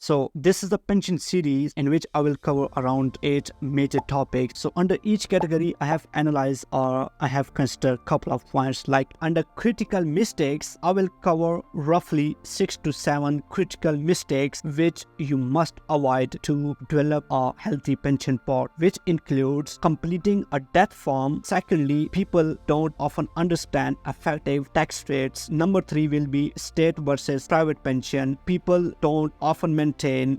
So this is the pension series in which I will cover around 8 major topics. So under each category, I have analyzed or I have considered a couple of points. Like under critical mistakes, I will cover roughly 6 to 7 critical mistakes which you must avoid to develop a healthy pension pot, which includes completing a death form. Secondly, people don't often understand effective tax rates. Number 3 will be state versus private pension. People don't often maintain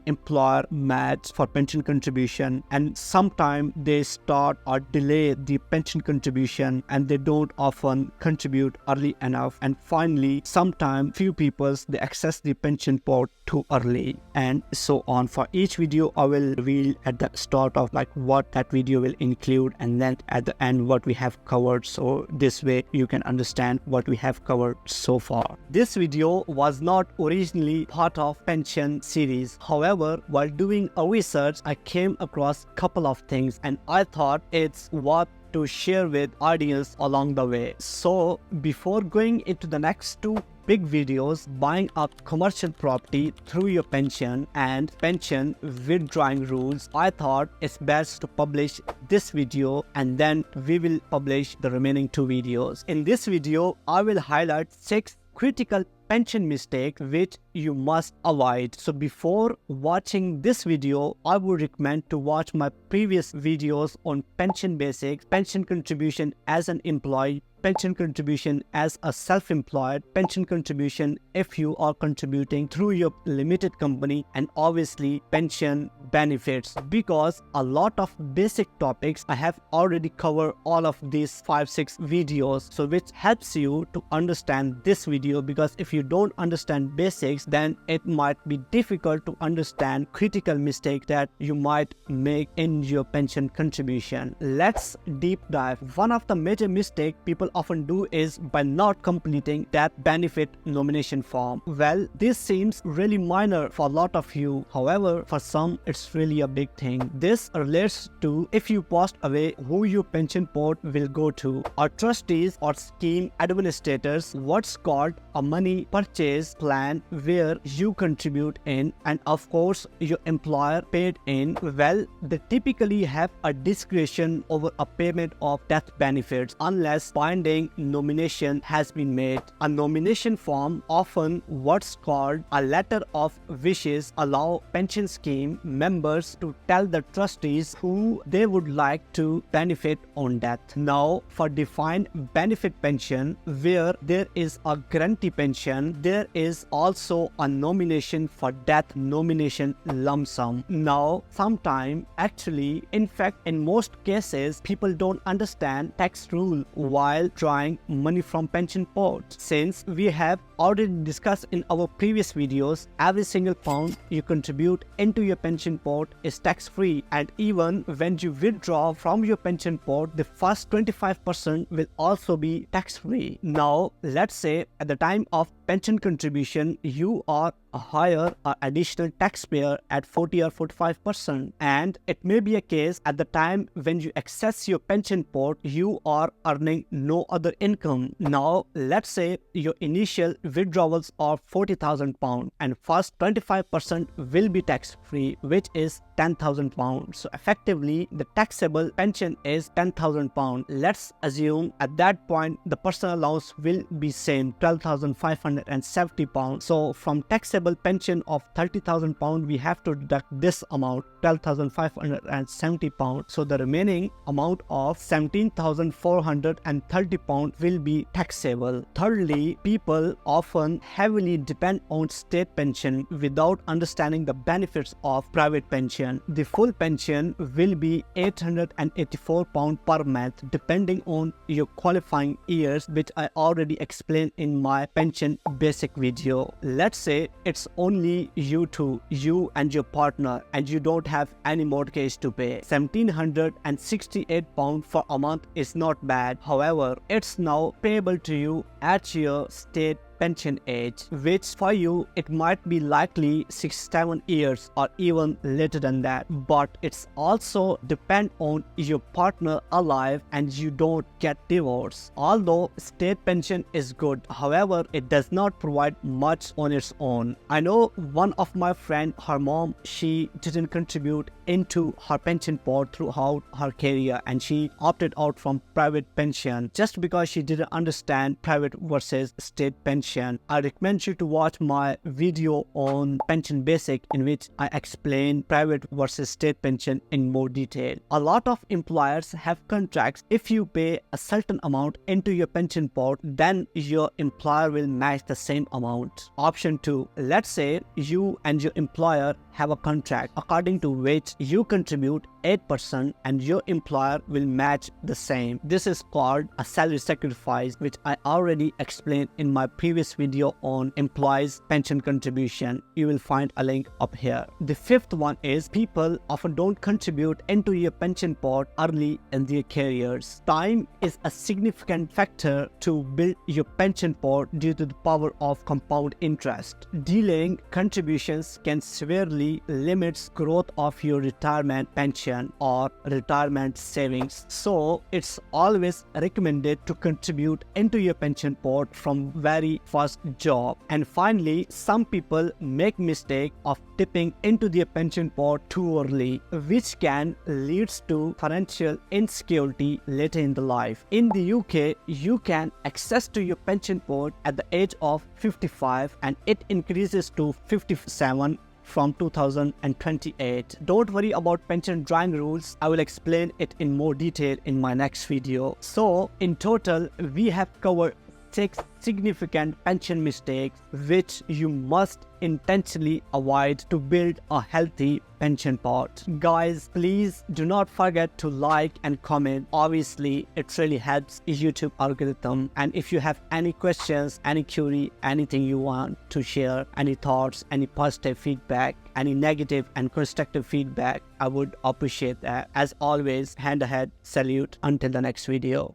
employer match for pension contribution, and sometimes they start or delay the pension contribution and they don't often contribute early enough. And finally, sometimes few people they access the pension pot too early, and so on. For each video I will reveal at the start of like what that video will include, and then at the end what we have covered, so this way you can understand what we have covered so far. This video was not originally part of pension series. However, while doing a research, I came across a couple of things and I thought it's worth to share with audience along the way. So before going into the next two big videos, buying a commercial property through your pension and pension withdrawing rules, I thought it's best to publish this video and then we will publish the remaining two videos. In this video, I will highlight 6 critical pension mistake which you must avoid. So before watching this video, I would recommend to watch my previous videos on pension basics, pension contribution as an employee, pension contribution as a self-employed, pension contribution if you are contributing through your limited company, and obviously pension benefits, because a lot of basic topics I have already covered all of these 5-6 videos, so which helps you to understand this video, because if you don't understand basics then it might be difficult to understand critical mistake that you might make in your pension contribution. Let's deep dive. One of the major mistakes people often do is by not completing that benefit nomination form. Well, this seems really minor for a lot of you. However, for some it's really a big thing. This relates to if you passed away, who your pension pot will go to, or trustees or scheme administrators, what's called a money purchase plan where you contribute in, and of course your employer paid in. Well, they typically have a discretion over a payment of death benefits unless binding nomination has been made. A nomination form, often what's called a letter of wishes, allow pension scheme members to tell the trustees who they would like to benefit on death. Now, for defined benefit pension where there is a guarantee pension, there is also a nomination for death nomination lump sum. Now, sometime actually, in fact, in most cases, people don't understand tax rule while drawing money from pension pots. Since we have already discussed in our previous videos, every single pound you contribute into your pension pot is tax free, and even when you withdraw from your pension pot, the first 25% will also be tax free. Now, let's say at the time of pension contribution, you are a higher or additional taxpayer at 40 or 45%, and it may be a case at the time when you access your pension pot, you are earning no other income. Now, let's say your initial withdrawals are £40,000 and first 25% will be tax free, which is £10,000. So effectively, the taxable pension is £10,000. Let's assume at that point the personal allowance will be same, £12,570. So from taxable pension of £30,000, we have to deduct this amount, £12,570. So the remaining amount of £17,430 will be taxable. Thirdly, people often heavily depend on state pension without understanding the benefits of private pension. The full pension will be £884 per month depending on your qualifying years, which I already explained in my pension basic video. Let's say it's only you two, you and your partner, and you don't have any mortgage to pay. £1,768 for a month is not bad. However, it's now payable to you at your state pension age, which for you it might be likely 6-7 years or even later than that. But it's also depend on your partner alive and you don't get divorced. Although state pension is good, however, it does not provide much on its own. I know one of my friend, her mom, she didn't contribute into her pension pot throughout her career and she opted out from private pension just because she didn't understand private versus state pension. I recommend you to watch my video on pension basic in which I explain private versus state pension in more detail. A lot of employers have contracts. If you pay a certain amount into your pension pot, then your employer will match the same amount. Option 2, let's say you and your employer have a contract according to which you contribute 8% and your employer will match the same. This is called a salary sacrifice, which I already explained in my previous video on employees' pension contribution. You will find a link up here. The fifth one is people often don't contribute into your pension pot early in their careers. Time is a significant factor to build your pension pot due to the power of compound interest. Delaying contributions can severely limit growth of your retirement pension or retirement savings. So it's always recommended to contribute into your pension pot from very first job. And finally, some people make mistake of dipping into their pension pot too early, which can lead to financial insecurity later in the life. In the UK, you can access to your pension pot at the age of 55 and it increases to 57 from 2028. Don't worry about pension drawing rules. I will explain it in more detail in my next video. So in total, we have covered 6 significant pension mistakes which you must intentionally avoid to build a healthy pension pot. Guys, please do not forget to like and comment. Obviously, it really helps YouTube algorithm. And if you have any questions, any query, anything you want to share, any thoughts, any positive feedback, any negative and constructive feedback, I would appreciate that. As always, hand ahead, salute until the next video.